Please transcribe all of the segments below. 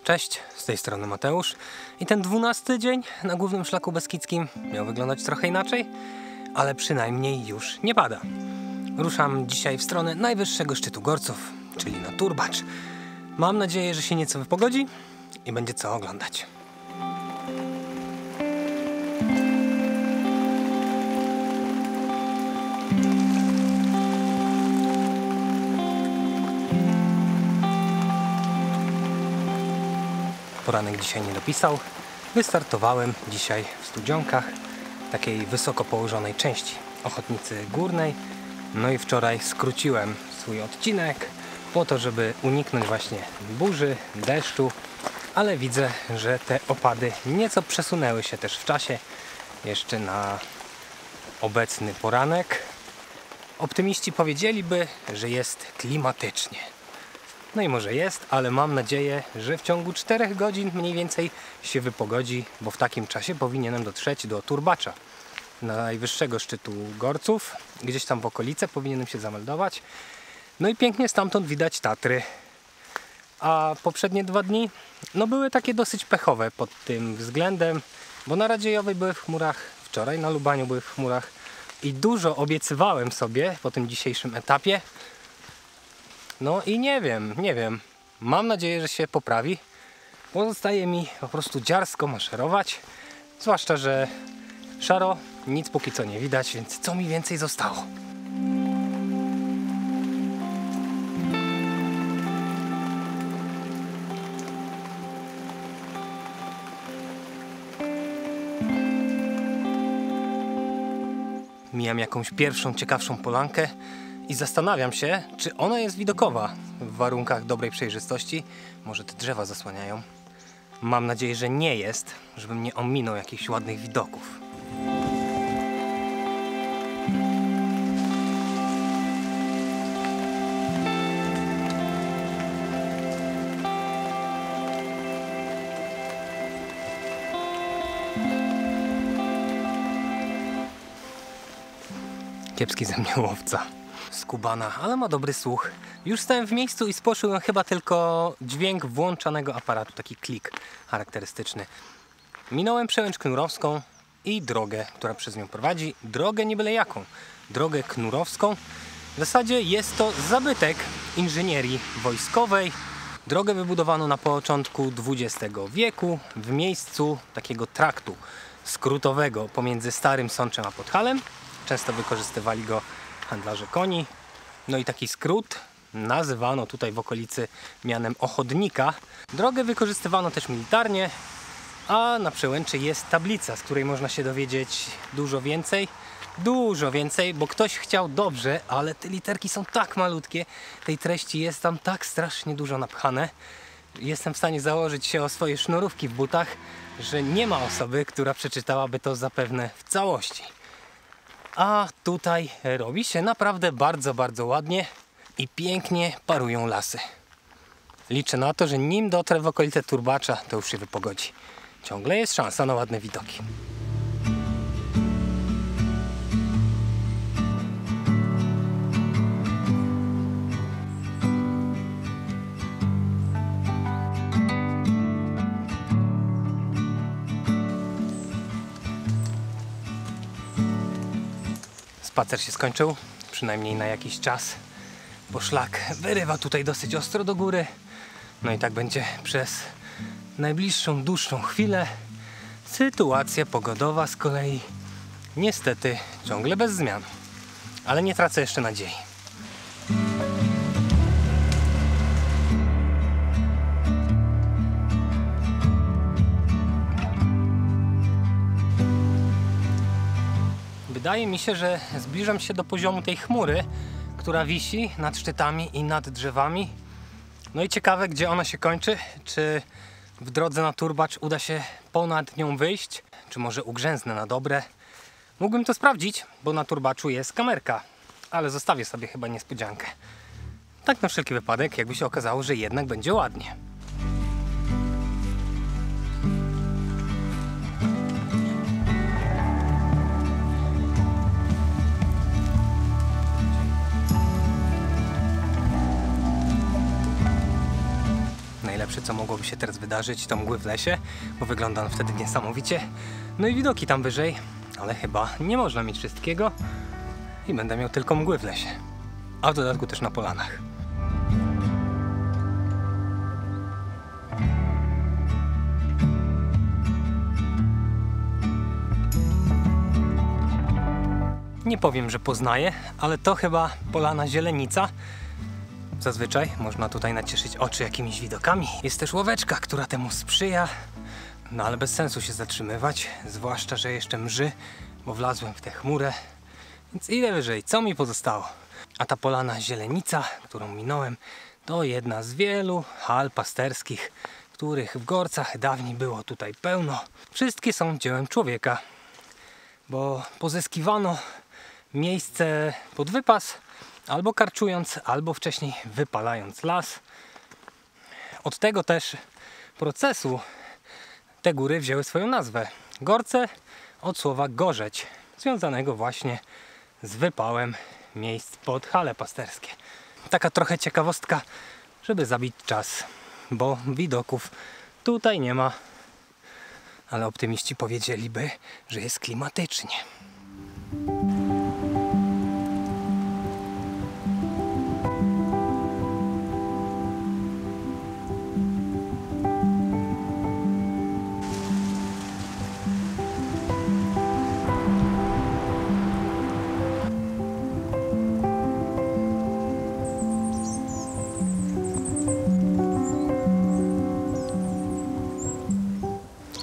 Cześć, z tej strony Mateusz i ten 12 dzień na głównym szlaku beskidzkim miał wyglądać trochę inaczej, ale przynajmniej już nie pada. Ruszam dzisiaj w stronę najwyższego szczytu Gorców, czyli na Turbacz. Mam nadzieję, że się nieco wypogodzi i będzie co oglądać. Poranek dzisiaj nie dopisał. Wystartowałem dzisiaj w Studzionkach, takiej wysoko położonej części Ochotnicy Górnej. No i wczoraj skróciłem swój odcinek po to, żeby uniknąć właśnie burzy, deszczu, ale widzę, że te opady nieco przesunęły się też w czasie jeszcze na obecny poranek. Optymiści powiedzieliby, że jest klimatycznie. No i może jest, ale mam nadzieję, że w ciągu 4 godzin mniej więcej się wypogodzi, bo w takim czasie powinienem dotrzeć do Turbacza, najwyższego szczytu Gorców. Gdzieś tam w okolice powinienem się zameldować. No i pięknie stamtąd widać Tatry. A poprzednie 2 dni no były takie dosyć pechowe pod tym względem, bo na Radziejowej były w chmurach, wczoraj na Lubaniu były w chmurach i dużo obiecywałem sobie po tym dzisiejszym etapie. No i nie wiem. Mam nadzieję, że się poprawi. Pozostaje mi po prostu dziarsko maszerować. Zwłaszcza, że szaro, nic póki co nie widać, więc co mi więcej zostało? Mijam jakąś pierwszą, ciekawszą polankę i zastanawiam się, czy ona jest widokowa w warunkach dobrej przejrzystości. Może te drzewa zasłaniają. Mam nadzieję, że nie jest, żebym nie ominął jakichś ładnych widoków. Kiepski ze mnie łowca. Skubana, ale ma dobry słuch. Już stałem w miejscu i spłoszyłem chyba tylko dźwięk włączanego aparatu, taki klik charakterystyczny. Minąłem przełęcz knurowską i drogę, która przez nią prowadzi. Drogę nie byle jaką. Drogę knurowską. W zasadzie jest to zabytek inżynierii wojskowej. Drogę wybudowano na początku XX wieku w miejscu takiego traktu skrótowego pomiędzy Starym Sączem a Podhalem. Często wykorzystywali go handlarze koni. No i taki skrót nazywano tutaj w okolicy mianem Ochotnika. Drogę wykorzystywano też militarnie, a na przełęczy jest tablica, z której można się dowiedzieć dużo więcej, bo ktoś chciał dobrze, ale te literki są tak malutkie, tej treści jest tam tak strasznie dużo napchane. Jestem w stanie założyć się o swoje sznurówki w butach, że nie ma osoby, która przeczytałaby to zapewne w całości. A tutaj robi się naprawdę bardzo ładnie i pięknie parują lasy. Liczę na to, że nim dotrę w okolice Turbacza, to już się wypogodzi. Ciągle jest szansa na ładne widoki. Spacer się skończył, przynajmniej na jakiś czas, bo szlak wyrywa tutaj dosyć ostro do góry. No i tak będzie przez najbliższą, dłuższą chwilę. Sytuacja pogodowa z kolei niestety ciągle bez zmian, ale nie tracę jeszcze nadziei. Wydaje mi się, że zbliżam się do poziomu tej chmury, która wisi nad szczytami i nad drzewami. No i ciekawe, gdzie ona się kończy. Czy w drodze na Turbacz uda się ponad nią wyjść? Czy może ugrzęznę na dobre? Mógłbym to sprawdzić, bo na Turbaczu jest kamerka. Ale zostawię sobie chyba niespodziankę. Tak na wszelki wypadek, jakby się okazało, że jednak będzie ładnie. najlepsze, co mogłoby się teraz wydarzyć, to mgły w lesie, bo wygląda on wtedy niesamowicie. No i widoki tam wyżej, ale chyba nie można mieć wszystkiego i będę miał tylko mgły w lesie. A w dodatku też na polanach. Nie powiem, że poznaję, ale to chyba polana Zielenica. Zazwyczaj można tutaj nacieszyć oczy jakimiś widokami. Jest też ławeczka, która temu sprzyja. No ale bez sensu się zatrzymywać, zwłaszcza, że jeszcze mrzy, bo wlazłem w tę chmurę. Więc idę wyżej, co mi pozostało? A ta polana Zielenica, którą minąłem, to jedna z wielu hal pasterskich, których w Gorcach dawniej było tutaj pełno. Wszystkie są dziełem człowieka, bo pozyskiwano miejsce pod wypas, albo karczując, albo wcześniej wypalając las. Od tego też procesu te góry wzięły swoją nazwę. Gorce od słowa gorzeć, związanego właśnie z wypałem miejsc pod hale pasterskie. Taka trochę ciekawostka, żeby zabić czas, bo widoków tutaj nie ma, ale optymiści powiedzieliby, że jest klimatycznie.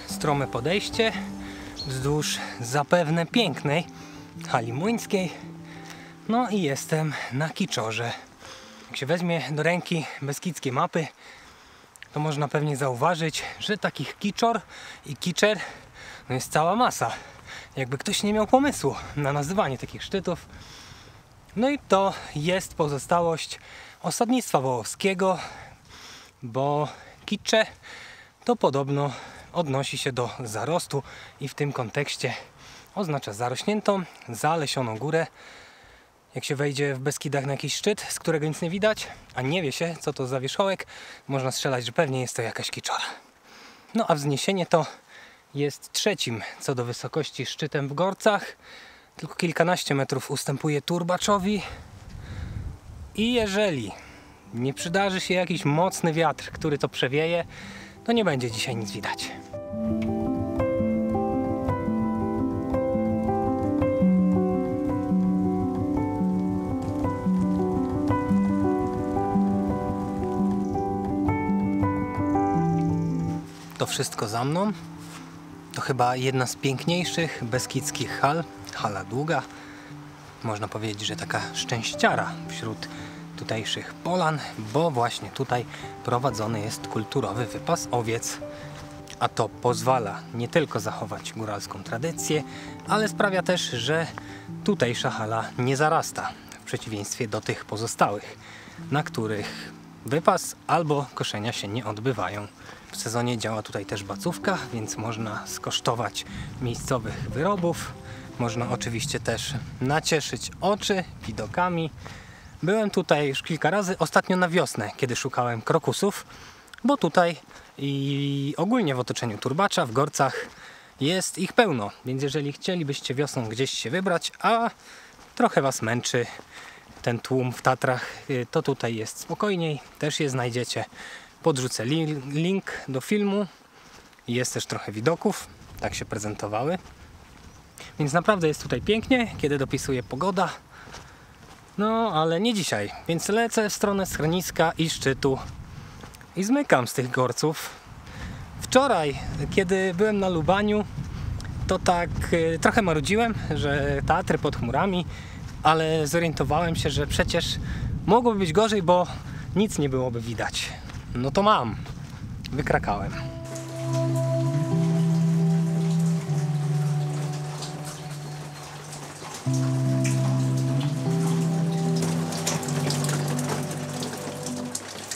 Strome podejście wzdłuż zapewne pięknej hali młyńskiej. No i jestem na Kiczorze. Jak się weźmie do ręki beskidzkie mapy, to można pewnie zauważyć, że takich Kiczor i Kiczer no jest cała masa. Jakby ktoś nie miał pomysłu na nazywanie takich szczytów. No i to jest pozostałość osadnictwa wołowskiego, bo Kicze to podobno odnosi się do zarostu i w tym kontekście oznacza zarośniętą, zalesioną górę. Jak się wejdzie w Beskidach na jakiś szczyt, z którego nic nie widać, a nie wie się, co to za wierzchołek, można strzelać, że pewnie jest to jakaś Kiczora. No a wzniesienie to jest trzecim co do wysokości szczytem w Gorcach. Tylko kilkanaście metrów ustępuje Turbaczowi. I jeżeli nie przydarzy się jakiś mocny wiatr, który to przewieje, to nie będzie dzisiaj nic widać. To wszystko za mną. To chyba jedna z piękniejszych beskidzkich hal. Hala długa. Można powiedzieć, że taka szczęściara wśród tutejszych polan, bo właśnie tutaj prowadzony jest kulturowy wypas owiec. A to pozwala nie tylko zachować góralską tradycję, ale sprawia też, że tutejsza hala nie zarasta, w przeciwieństwie do tych pozostałych, na których wypas albo koszenia się nie odbywają. W sezonie działa tutaj też bacówka, więc można skosztować miejscowych wyrobów. Można oczywiście też nacieszyć oczy widokami. Byłem tutaj już kilka razy, ostatnio na wiosnę, kiedy szukałem krokusów, bo tutaj i ogólnie w otoczeniu Turbacza, w Gorcach jest ich pełno, więc jeżeli chcielibyście wiosną gdzieś się wybrać, a trochę was męczy ten tłum w Tatrach, to tutaj jest spokojniej, też je znajdziecie. Podrzucę link do filmu, jest też trochę widoków, tak się prezentowały. Więc naprawdę jest tutaj pięknie, kiedy dopisuje pogoda. No, ale nie dzisiaj, więc lecę w stronę schroniska i szczytu i zmykam z tych Gorców. Wczoraj, kiedy byłem na Lubaniu, to tak trochę marudziłem, że Tatry pod chmurami, ale zorientowałem się, że przecież mogłoby być gorzej, bo nic nie byłoby widać. No to mam. Wykrakałem.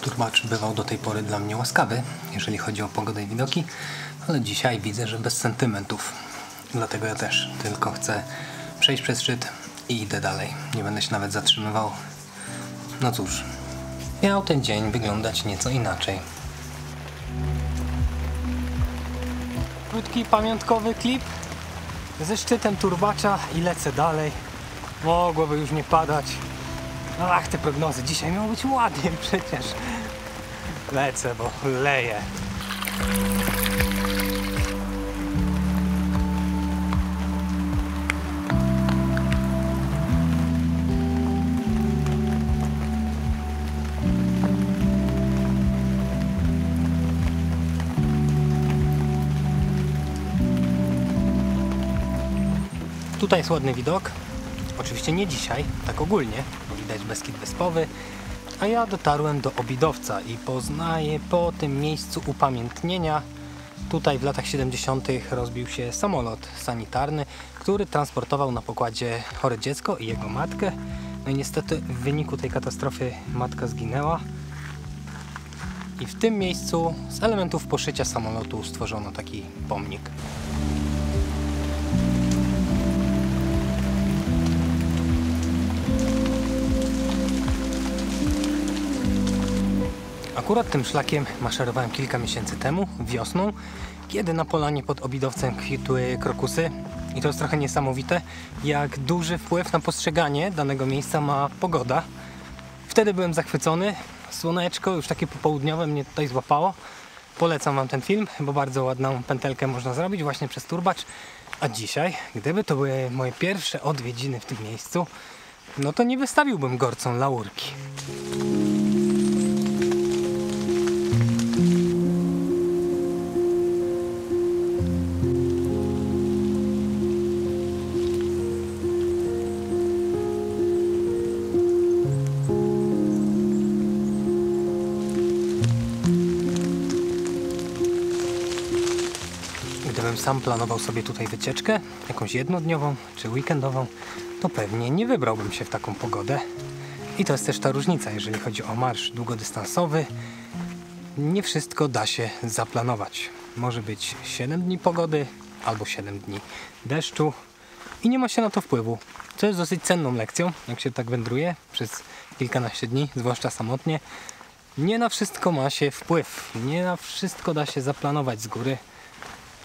Turbacz bywał do tej pory dla mnie łaskawy, jeżeli chodzi o pogodę i widoki, ale dzisiaj widzę, że bez sentymentów. Dlatego ja też tylko chcę przejść przez szczyt i idę dalej. Nie będę się nawet zatrzymywał. No cóż, miał ten dzień wyglądać nieco inaczej. krótki, pamiątkowy klip ze szczytem turbacza i lecę dalej. Mogłoby już nie padać. Ach, te prognozy. Dzisiaj miało być ładnie przecież. Lecę, bo leje. Tutaj jest ładny widok. Oczywiście nie dzisiaj, tak ogólnie, bo widać Beskid Wyspowy. A ja dotarłem do Obidowca i poznaję po tym miejscu upamiętnienia. Tutaj w latach 70. rozbił się samolot sanitarny, który transportował na pokładzie chore dziecko i jego matkę. No i niestety w wyniku tej katastrofy matka zginęła. I w tym miejscu z elementów poszycia samolotu stworzono taki pomnik. Akurat tym szlakiem maszerowałem kilka miesięcy temu, wiosną, kiedy na polanie pod Obidowcem kwitły krokusy. I to jest trochę niesamowite, jak duży wpływ na postrzeganie danego miejsca ma pogoda. Wtedy byłem zachwycony. Słoneczko, już takie popołudniowe, mnie tutaj złapało. Polecam wam ten film, bo bardzo ładną pętelkę można zrobić właśnie przez turbacz. A dzisiaj, gdyby to były moje pierwsze odwiedziny w tym miejscu, no to nie wystawiłbym gorcom laurki. Gdybym sam planował sobie tutaj wycieczkę, jakąś jednodniową czy weekendową, to pewnie nie wybrałbym się w taką pogodę. I to jest też ta różnica, jeżeli chodzi o marsz długodystansowy. Nie wszystko da się zaplanować. Może być 7 dni pogody albo 7 dni deszczu i nie ma się na to wpływu. Co jest dosyć cenną lekcją, jak się tak wędruje przez kilkanaście dni, zwłaszcza samotnie. Nie na wszystko ma się wpływ, nie na wszystko da się zaplanować z góry.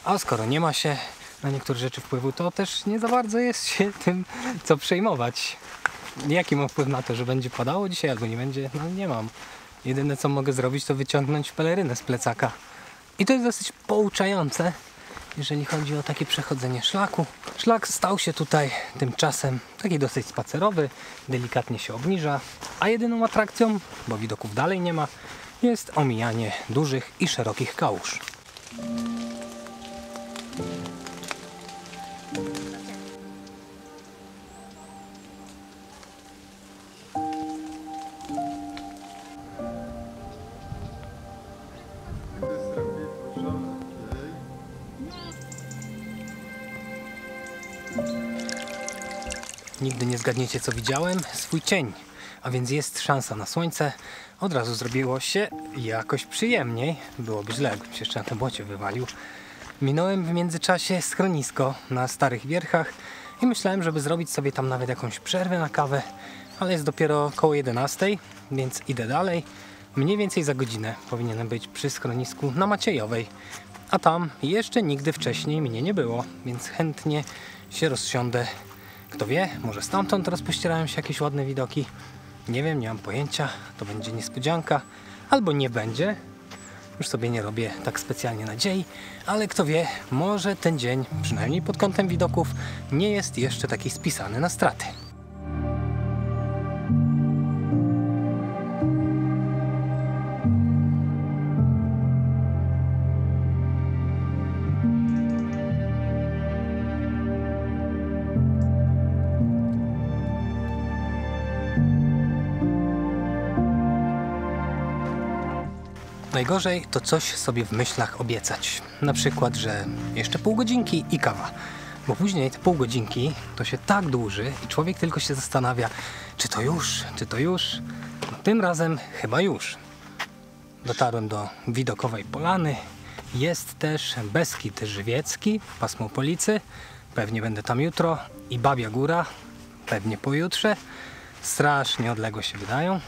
A skoro nie ma się na niektóre rzeczy wpływu, to też nie za bardzo jest się tym, co przejmować. Jaki mam wpływ na to, że będzie padało dzisiaj albo nie będzie? No nie mam. Jedyne co mogę zrobić, to wyciągnąć pelerynę z plecaka. I to jest dosyć pouczające, jeżeli chodzi o takie przechodzenie szlaku. Szlak stał się tutaj tymczasem taki dosyć spacerowy, delikatnie się obniża, a jedyną atrakcją, bo widoków dalej nie ma, jest omijanie dużych i szerokich kałuż. Nigdy nie zgadniecie, co widziałem? Swój cień. A więc jest szansa na słońce. Od razu zrobiło się jakoś przyjemniej. Byłoby źle, jakbym się jeszcze na tym błocie wywalił. Minąłem w międzyczasie schronisko na Starych Wierchach i myślałem, żeby zrobić sobie tam nawet jakąś przerwę na kawę, ale jest dopiero około 11, więc idę dalej. Mniej więcej za godzinę powinienem być przy schronisku na Maciejowej, a tam jeszcze nigdy wcześniej mnie nie było, więc chętnie się rozsiądę. Kto wie, może stamtąd rozpościerają się jakieś ładne widoki. Nie wiem, nie mam pojęcia, to będzie niespodzianka, albo nie będzie. Już sobie nie robię tak specjalnie nadziei, ale kto wie, może ten dzień, przynajmniej pod kątem widoków, nie jest jeszcze taki spisany na straty. Najgorzej to coś sobie w myślach obiecać. Na przykład, że jeszcze pół godzinki i kawa. Bo później te pół godzinki to się tak dłuży i człowiek tylko się zastanawia, czy to już, czy to już. No, tym razem chyba już. Dotarłem do widokowej polany. Jest też Beskid Żywiecki, pasmo Policy. Pewnie będę tam jutro. I Babia Góra, pewnie pojutrze. Strasznie odległe się wydają.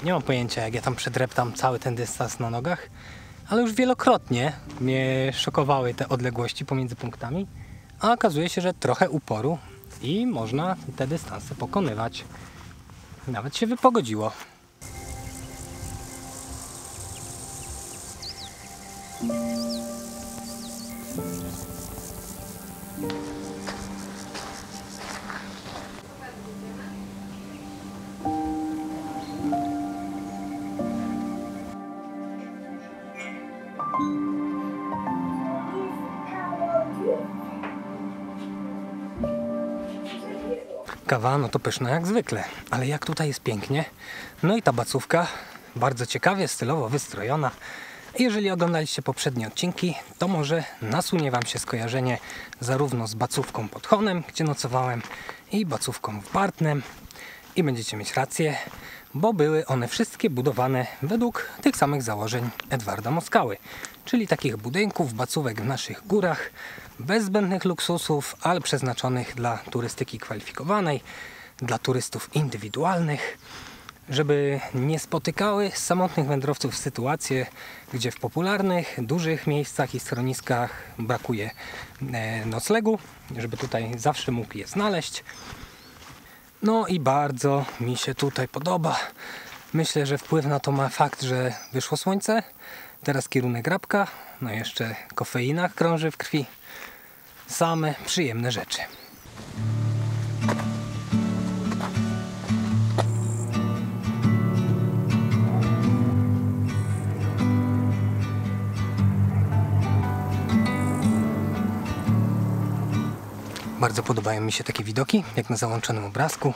Nie mam pojęcia, jak ja tam przedreptam cały ten dystans na nogach, ale już wielokrotnie mnie szokowały te odległości pomiędzy punktami, a okazuje się, że trochę uporu i można te dystanse pokonywać. Nawet się wypogodziło. Kawa, no to pyszna jak zwykle, ale jak tutaj jest pięknie. No i ta bacówka, bardzo ciekawie, stylowo wystrojona. Jeżeli oglądaliście poprzednie odcinki, to może nasunie Wam się skojarzenie zarówno z bacówką pod Honem, gdzie nocowałem, i bacówką w Bartnem. I będziecie mieć rację, bo były one wszystkie budowane według tych samych założeń Edwarda Moskały. Czyli takich budynków, bacówek w naszych górach, bez zbędnych luksusów, ale przeznaczonych dla turystyki kwalifikowanej, dla turystów indywidualnych, żeby nie spotykały samotnych wędrowców sytuacje, gdzie w popularnych, dużych miejscach i schroniskach brakuje noclegu, żeby tutaj zawsze mógł je znaleźć. No i bardzo mi się tutaj podoba. Myślę, że wpływ na to ma fakt, że wyszło słońce, teraz kierunek Rabka, no jeszcze kofeina krąży w krwi. Same przyjemne rzeczy. Bardzo podobają mi się takie widoki, jak na załączonym obrazku,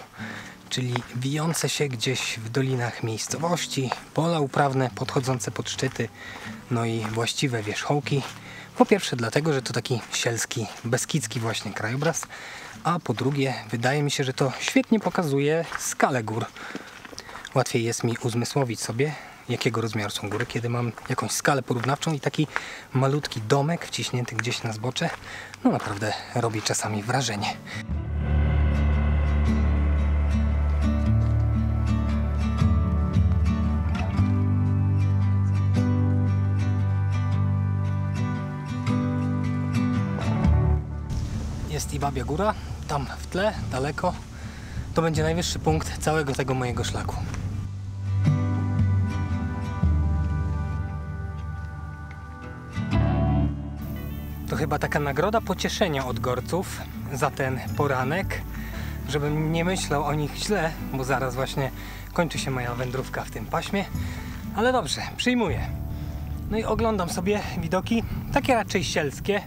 czyli wijące się gdzieś w dolinach miejscowości, pola uprawne podchodzące pod szczyty, no i właściwe wierzchołki. Po pierwsze dlatego, że to taki sielski, beskidzki właśnie krajobraz, a po drugie wydaje mi się, że to świetnie pokazuje skalę gór. Łatwiej jest mi uzmysłowić sobie, jakiego rozmiaru są góry, kiedy mam jakąś skalę porównawczą i taki malutki domek wciśnięty gdzieś na zbocze, no naprawdę robi czasami wrażenie. Jest i Babia Góra, tam w tle, daleko. To będzie najwyższy punkt całego tego mojego szlaku. To chyba taka nagroda pocieszenia od gorców za ten poranek, żebym nie myślał o nich źle, bo zaraz właśnie kończy się moja wędrówka w tym paśmie. Ale dobrze, przyjmuję. No i oglądam sobie widoki, takie raczej sielskie.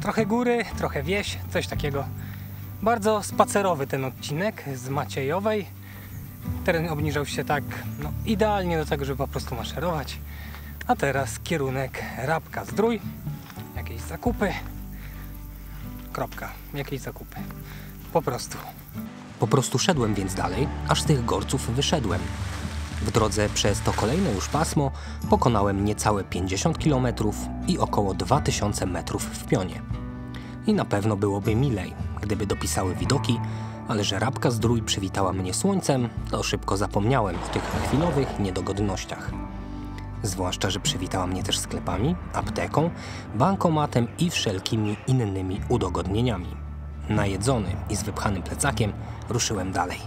Trochę góry, trochę wieś, coś takiego. Bardzo spacerowy ten odcinek z Maciejowej. Teren obniżał się tak idealnie do tego, żeby po prostu maszerować. A teraz kierunek Rabka Zdrój. Jakieś zakupy. Kropka. Jakieś zakupy. Po prostu. Po prostu szedłem więc dalej, aż z tych gorców wyszedłem. W drodze przez to kolejne już pasmo pokonałem niecałe 50 km i około 2000 metrów w pionie. I na pewno byłoby milej, gdyby dopisały widoki, ale że Rabka Zdrój przywitała mnie słońcem, to szybko zapomniałem o tych chwilowych niedogodnościach. Zwłaszcza, że przywitała mnie też sklepami, apteką, bankomatem i wszelkimi innymi udogodnieniami. Najedzony i z wypchanym plecakiem ruszyłem dalej.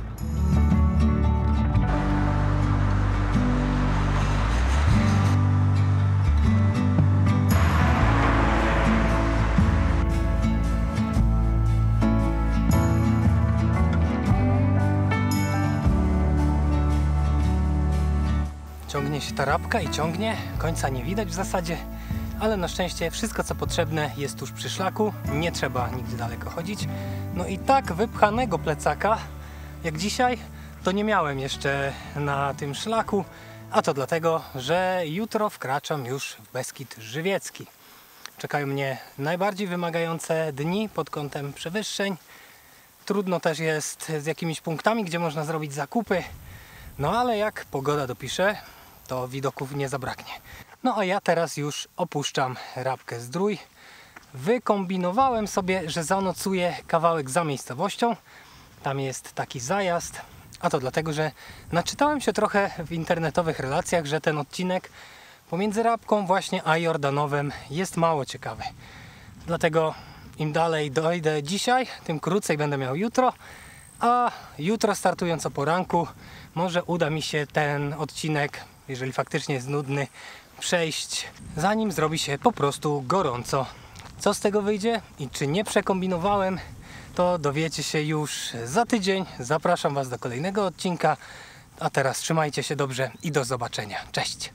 Ciągnie się ta Rabka i ciągnie, końca nie widać w zasadzie, ale na szczęście wszystko co potrzebne jest tuż przy szlaku, nie trzeba nigdzie daleko chodzić. No i tak wypchanego plecaka jak dzisiaj to nie miałem jeszcze na tym szlaku, a to dlatego, że jutro wkraczam już w Beskid Żywiecki. Czekają mnie najbardziej wymagające dni pod kątem przewyższeń. Trudno też jest z jakimiś punktami, gdzie można zrobić zakupy, no ale jak pogoda dopisze, to widoków nie zabraknie. No a ja teraz już opuszczam Rabkę Zdrój. Wykombinowałem sobie, że zanocuję kawałek za miejscowością. Tam jest taki zajazd, a to dlatego, że naczytałem się trochę w internetowych relacjach, że ten odcinek Pomiędzy Rabką właśnie a Jordanowem jest mało ciekawy. Dlatego im dalej dojdę dzisiaj, tym krócej będę miał jutro. A jutro, startując o poranku, może uda mi się ten odcinek, jeżeli faktycznie jest nudny, przejść, zanim zrobi się po prostu gorąco. Co z tego wyjdzie i czy nie przekombinowałem, to dowiecie się już za tydzień. Zapraszam Was do kolejnego odcinka. A teraz trzymajcie się dobrze i do zobaczenia. Cześć!